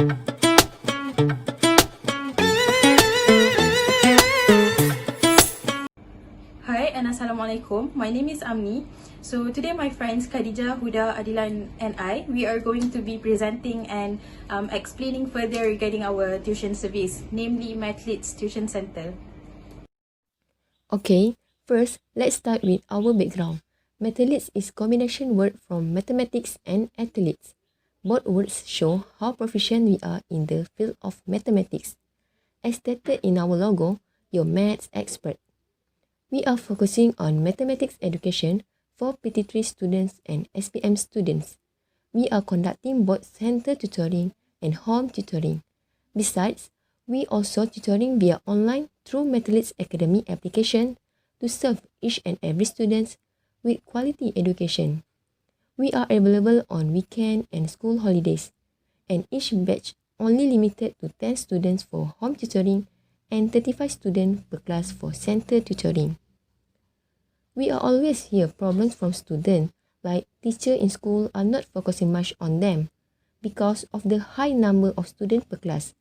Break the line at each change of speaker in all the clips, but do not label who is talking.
Hi and Assalamualaikum. My name is Amni. So today my friends Khadijah, Huda, Adilan and I, we are going to be presenting and explaining further regarding our tuition service, namely Mathletes Tuition Center.
Okay, first let's start with our background. Mathletes is combination word from mathematics and athletes. Both words show how proficient we are in the field of mathematics. As stated in our logo, your maths expert. We are focusing on mathematics education for PT3 students and SPM students. We are conducting both center tutoring and home tutoring. Besides, we also tutoring via online through Mathletes Academy application to serve each and every student with quality education. We are available on weekend and school holidays, and each batch only limited to 10 students for home tutoring and 35 students per class for center tutoring. We are always hear problems from students like teacher in school are not focusing much on them because of the high number of students per class.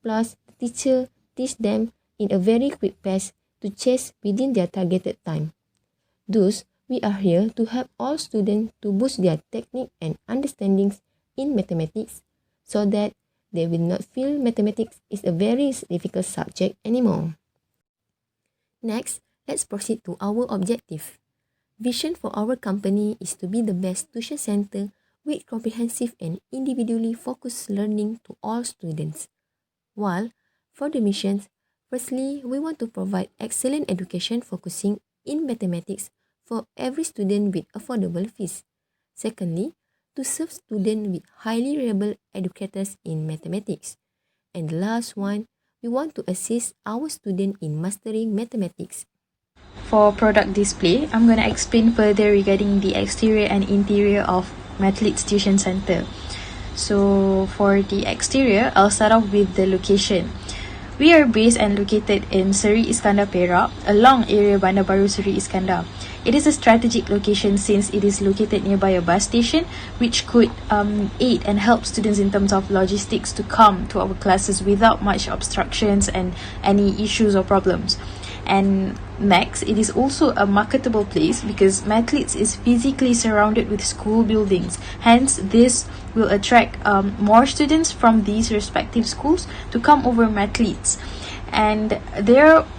Plus, the teacher teach them in a very quick pace to chase within their targeted time. Thus, we are here to help all students to boost their technique and understandings in mathematics so that they will not feel mathematics is a very difficult subject anymore. Next, let's proceed to our objective. Vision for our company is to be the best tuition center with comprehensive and individually focused learning to all students. While for the missions, firstly, we want to provide excellent education focusing in mathematics for every student with affordable fees. Secondly, to serve students with highly reliable educators in mathematics. And the last one, we want to assist our students in mastering mathematics.
For product display, I'm going to explain further regarding the exterior and interior of Mathletes Tuition Center. So for the exterior, I'll start off with the location. We are based and located in Seri Iskandar Perak, along area Bandar Baru Seri Iskandar. It is a strategic location since it is located nearby a bus station, which could aid and help students in terms of logistics to come to our classes without much obstructions and any issues or problems. And next, it is also a marketable place because Mathletes is physically surrounded with school buildings. Hence, this will attract more students from these respective schools to come over Mathletes. And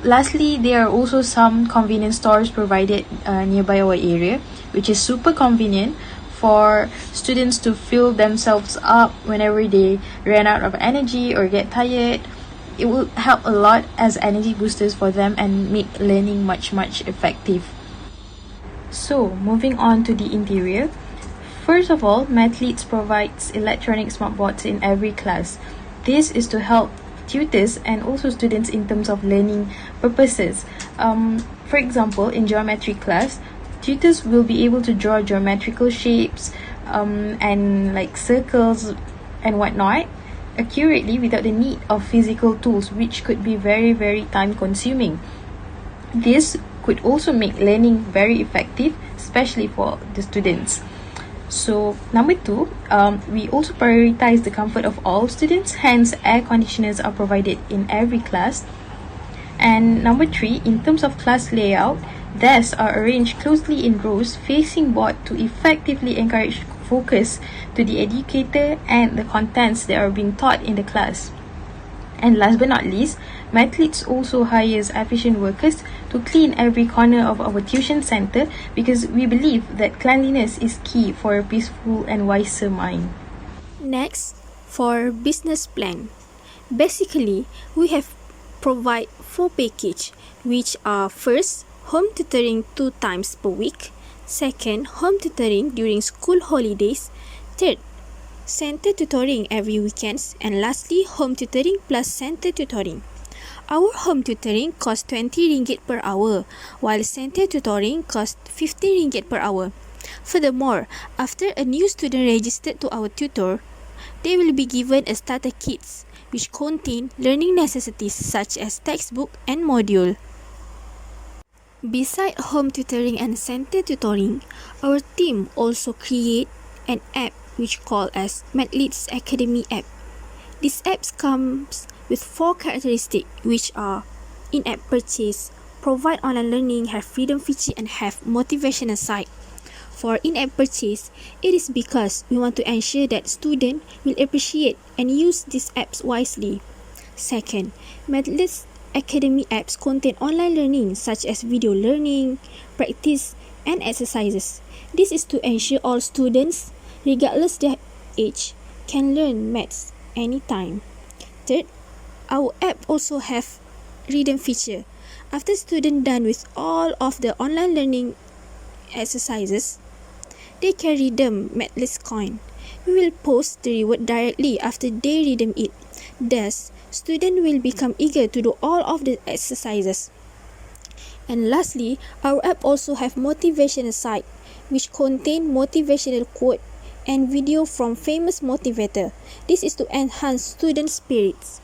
lastly, there are also some convenience stores provided nearby our area, which is super convenient for students to fill themselves up whenever they run out of energy or get tired. It will help a lot as energy boosters for them and make learning much effective. So, moving on to the interior. First of all, Mathletes provides electronic smartboards in every class. This is to help tutors and also students in terms of learning purposes. For example, in geometry class, tutors will be able to draw geometrical shapes and like circles and whatnot accurately without the need of physical tools, which could be very time consuming. This could also make learning very effective, especially for the students. So number 2, we also prioritize the comfort of all students, hence air conditioners are provided in every class. And number 3, in terms of class layout, desks are arranged closely in rows facing board to effectively encourage focus to the educator and the contents that are being taught in the class. And last but not least, Mathletes also hires efficient workers to clean every corner of our tuition center because we believe that cleanliness is key for a peaceful and wiser mind.
Next, for business plan. Basically, we have provide 4 package, which are first, home tutoring 2 times per week. Second, home tutoring during school holidays. Third, center tutoring every weekends. And lastly, home tutoring plus center tutoring. Our home tutoring costs 20 ringgit per hour, while center tutoring costs 15 ringgit per hour. Furthermore, after a new student registered to our tutor, they will be given a starter kits, which contain learning necessities such as textbook and module. Beside home tutoring and center tutoring, our team also create an app which called as Mathletes Academy app. This app comes with 4 characteristics, which are in-app purchase, provide online learning, have freedom feature, and have motivational side. For in-app purchase, it is because we want to ensure that students will appreciate and use these apps wisely. Second, Mathletes Academy apps contain online learning such as video learning, practice, and exercises. This is to ensure all students, regardless their age, can learn maths anytime. Third, our app also have reading feature. After students done with all of the online learning exercises, they can redeem Mathletes coin. We will post the reward directly after they redeem it. Thus, students will become eager to do all of the exercises. And lastly, our app also have motivational site, which contain motivational quote and video from famous motivator. This is to enhance student spirits.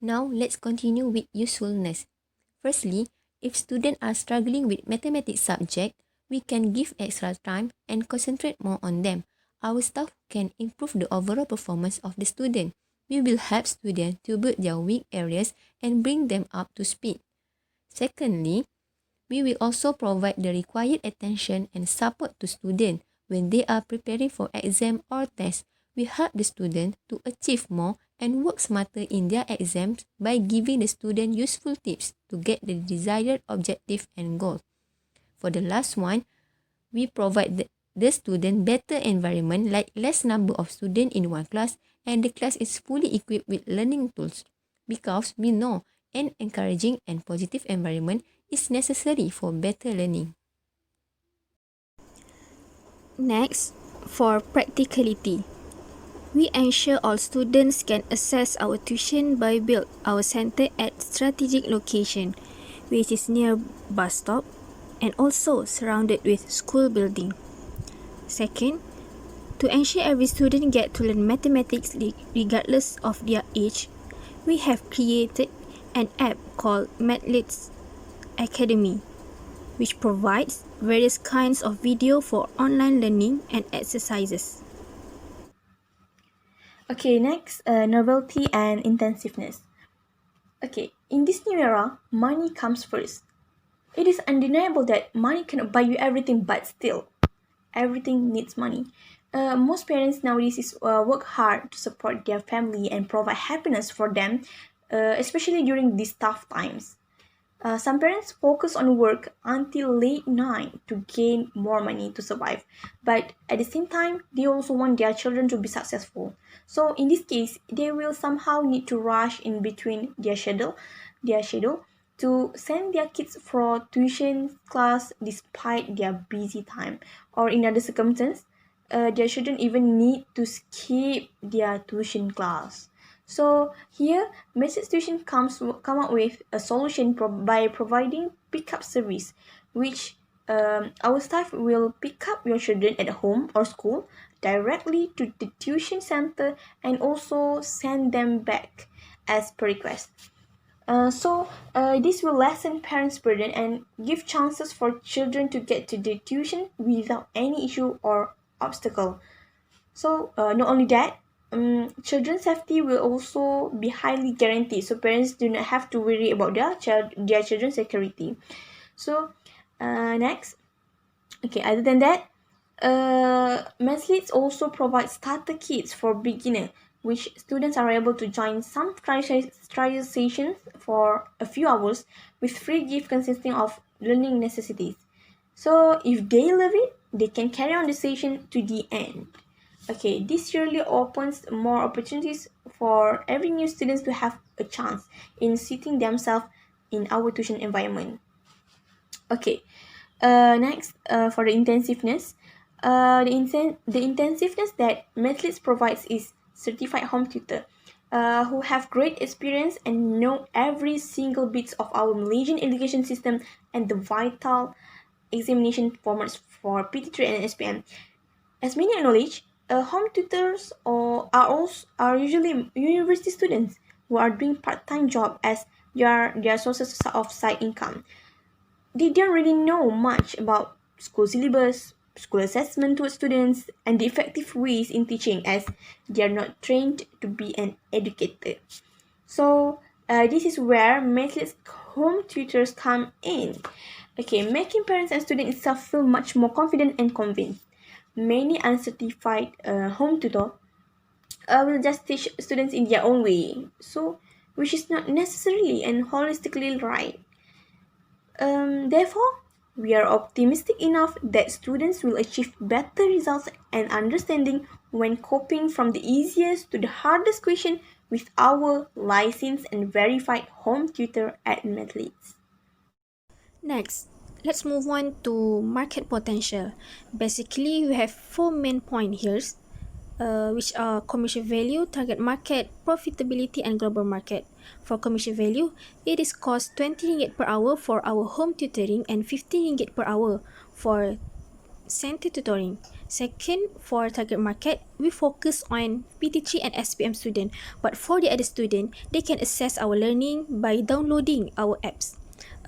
Now, let's continue with usefulness. Firstly, if students are struggling with mathematics subject, we can give extra time and concentrate more on them. Our staff can improve the overall performance of the student. We will help students to build their weak areas and bring them up to speed. Secondly, we will also provide the required attention and support to students when they are preparing for exam or test. We help the student to achieve more and work smarter in their exams by giving the student useful tips to get the desired objective and goal. For the last one, we provide the student better environment like less number of students in one class and the class is fully equipped with learning tools because we know an encouraging and positive environment is necessary for better learning.
Next, for practicality, we ensure all students can access our tuition by build our center at strategic location, which is near bus stop and also surrounded with school building. Second, to ensure every student get to learn mathematics regardless of their age, we have created an app called Mathletes Academy, which provides various kinds of video for online learning and exercises.
Okay, next, novelty and intensiveness. Okay, in this new era, money comes first. It is undeniable that money cannot buy you everything, but still, everything needs money. Most parents nowadays work hard to support their family and provide happiness for them, especially during these tough times. Some parents focus on work until late night to gain more money to survive, but at the same time, they also want their children to be successful. So in this case, they will somehow need to rush in between their schedule to send their kids for tuition class despite their busy time, or in other circumstances, their children even need to skip their tuition class. So here, Message Tuition come up with a solution by providing pickup service, which our staff will pick up your children at home or school directly to the tuition center and also send them back as per request. This will lessen parents' burden and give chances for children to get to the tuition without any issue or obstacle. So not only that, children's safety will also be highly guaranteed. So parents do not have to worry about their children's security. So next, okay. Other than that, Mathletes also provide starter kits for beginner, which students are able to join some trial sessions for a few hours with free gift consisting of learning necessities. So if they love it, they can carry on the session to the end. Okay, this surely opens more opportunities for every new students to have a chance in seating themselves in our tuition environment. Okay, next, for the intensiveness, the intensiveness that Mathletes provides is certified home tutor, who have great experience and know every single bit of our Malaysian education system and the vital examination formats for PT3 and SPM. As many acknowledge, home tutors are usually university students who are doing part-time job as their sources of side income. They don't really know much about school syllabus,
school assessment towards students, and the effective ways in teaching as they are not trained to be an educator. So this is where Mathletes home tutors come in. Okay, making parents and students itself feel much more confident and convinced. Many uncertified home tutor will just teach students in their own way, so which is not necessarily and holistically right. Therefore, we are optimistic enough that students will achieve better results and understanding when coping from the easiest to the hardest question with our licensed and verified home tutor at Mathletes.
Next, let's move on to market potential. Basically, we have four main points here, which are commercial value, target market, profitability, and global market. For commercial value, it is cost 20 ringgit per hour for our home tutoring and 15 ringgit per hour for center tutoring. Second, for target market, we focus on PTG and SPM student, but for the other student, they can access our learning by downloading our apps.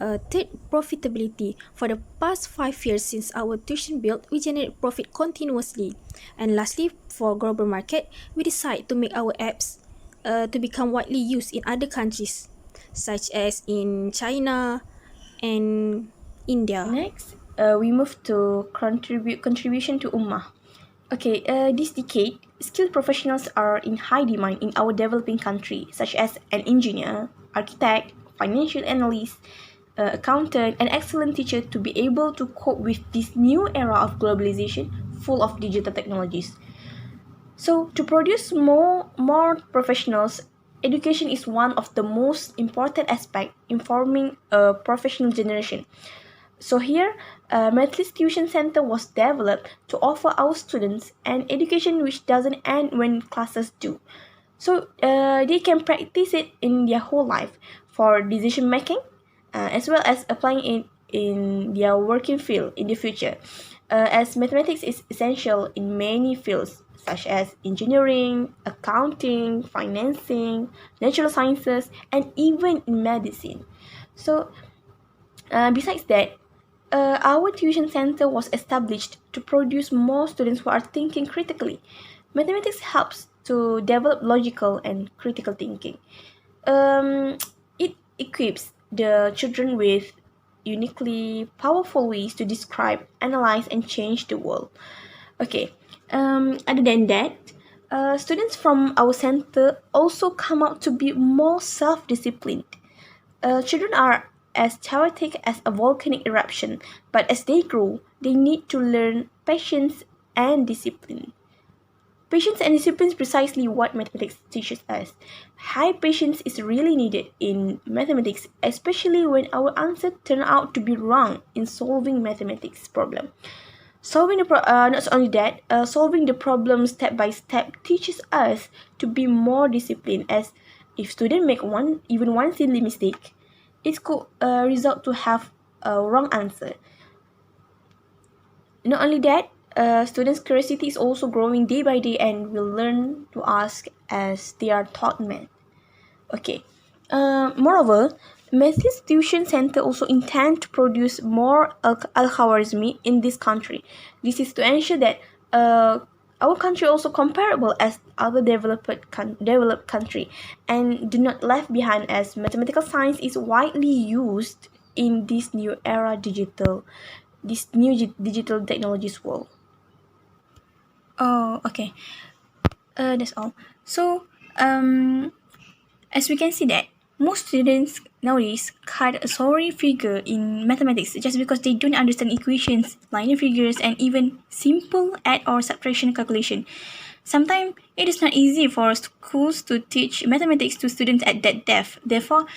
Third, profitability. For the past 5 years since our tuition built, we generate profit continuously. And lastly, for global market, we decide to make our apps to become widely used in other countries, such as in China and India.
Next, we move to contribution to Ummah. Okay, this decade, skilled professionals are in high demand in our developing country, such as an engineer, architect, financial analyst, accountant, and excellent teacher to be able to cope with this new era of globalization full of digital technologies. So, to produce more professionals, education is one of the most important aspects in forming a professional generation. So here, Mathletes Tuition Center was developed to offer our students an education which doesn't end when classes do. So they can practice it in their whole life for decision making, as well as applying it in their working field in the future. As mathematics is essential in many fields such as engineering, accounting, financing, natural sciences, and even in medicine. So besides that, our tuition center was established to produce more students who are thinking critically. Mathematics helps to develop logical and critical thinking. It equips the children with uniquely powerful ways to describe, analyze, and change the world. Okay, other than that, students from our center also come out to be more self-disciplined. Children are as chaotic as a volcanic eruption, but as they grow, they need to learn patience and discipline. Patience and discipline is precisely what mathematics teaches us. High patience is really needed in mathematics, especially when our answer turn out to be wrong in solving mathematics problem. Not only that, solving the problem step by step teaches us to be more disciplined. As if student make even one silly mistake, it could result to have a wrong answer. Not only that, students' curiosity is also growing day by day and will learn to ask as they are taught math. Okay. Moreover, Mathletes Tuition Center also intend to produce more Al-Khwarizmi in this country. This is to ensure that our country also comparable as other developed country and do not left behind as mathematical science is widely used in this new era this new digital technologies world. Oh, okay. That's all. So, as we can see that most students nowadays cut a sorry figure in mathematics just because they don't understand equations, linear figures, and even simple add or subtraction calculation. Sometimes it is not easy for schools to teach mathematics to students at that depth. Therefore,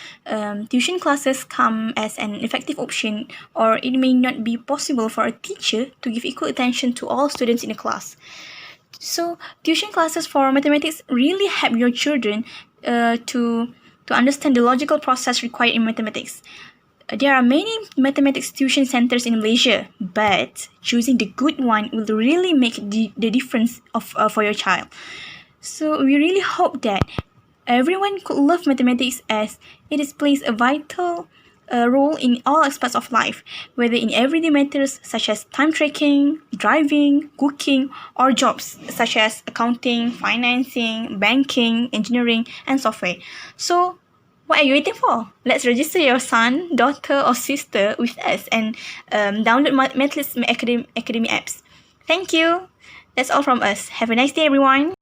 tuition classes come as an effective option, or it may not be possible for a teacher to give equal attention to all students in a class. So, tuition classes for mathematics really help your children to understand the logical process required in mathematics. There are many mathematics tuition centers in Malaysia, but choosing the good one will really make the difference for your child. So we really hope that everyone could love mathematics as it plays a vital a role in all aspects of life, whether in everyday matters such as time tracking, driving, cooking, or jobs such as accounting, financing, banking, engineering, and software. So, what are you waiting for? Let's register your son, daughter, or sister with us and download Mathletes Academy apps. Thank you. That's all from us. Have a nice day, everyone.